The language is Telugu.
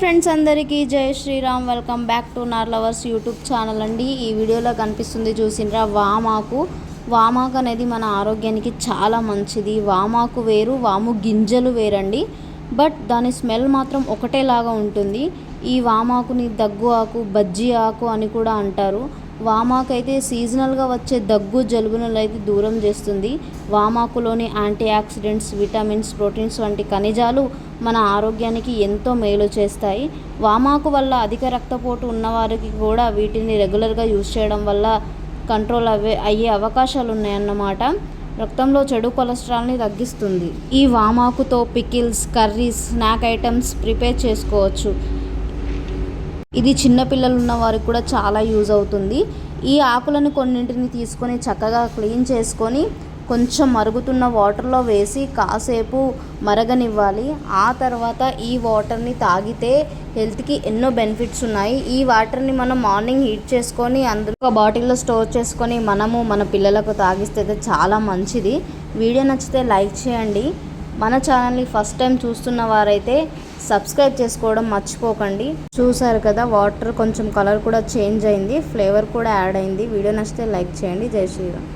ఫ్రెండ్స్ అందరికీ జై Sriram. Welcome back to Nar lovers YouTube channel అండి. ఈ వీడియోలో కనిపిస్తుంది చూసినరా వామాకు. వామాకు అనేది మన ఆరోగ్యానికి చాలా మంచిది. వామాకు వేరు, వాము గింజలు వేరండి. బట్ దాని స్మెల్ మాత్రం ఒకటేలాగా ఉంటుంది. ఈ వామాకుని దగ్గు ఆకు, బజ్జీ ఆకు అని కూడా అంటారు. వామాకు అయితే సీజనల్గా వచ్చే దగ్గు, జలుబులను అయితే దూరం చేస్తుంది. వామాకులోని యాంటీ ఆక్సిడెంట్స్, విటమిన్స్, ప్రోటీన్స్ వంటి ఖనిజాలు మన ఆరోగ్యానికి ఎంతో మేలు చేస్తాయి. వామాకు వల్ల అధిక రక్తపోటు ఉన్నవారికి కూడా వీటిని రెగ్యులర్గా యూజ్ చేయడం వల్ల కంట్రోల్ అయ్యే అవకాశాలు ఉన్నాయన్నమాట. రక్తంలో చెడు కొలెస్ట్రాల్ని తగ్గిస్తుంది. ఈ వామాకుతో pickles, curries, snack items prepare చేసుకోవచ్చు. ఇది చిన్నపిల్లలు ఉన్న వారికి కూడా చాలా యూజ్ అవుతుంది. ఈ ఆకులను కొన్నింటిని తీసుకొని చక్కగా క్లీన్ చేసుకొని కొంచెం మరుగుతున్న వాటర్లో వేసి కాసేపు మరగనివ్వాలి. ఆ తర్వాత ఈ వాటర్ని తాగితే హెల్త్కి ఎన్నో బెనిఫిట్స్ ఉన్నాయి. ఈ వాటర్ని మనం మార్నింగ్ హీట్ చేసుకొని అందులో ఒక బాటిల్లో స్టోర్ చేసుకొని మనము మన పిల్లలకు తాగిస్తే చాలా మంచిది. వీడియో నచ్చితే లైక్ చేయండి. మన ఛానల్ని ఫస్ట్ టైం చూస్తున్న వారైతే సబ్స్క్రైబ్ చేసుకోవడం మర్చిపోకండి. చూసారు కదా, వాటర్ కొంచెం కలర్ కూడా చేంజ్ అయింది, ఫ్లేవర్ కూడా యాడ్ అయింది. వీడియో నచ్చితే లైక్ చేయండి. జై శ్రీరామ్.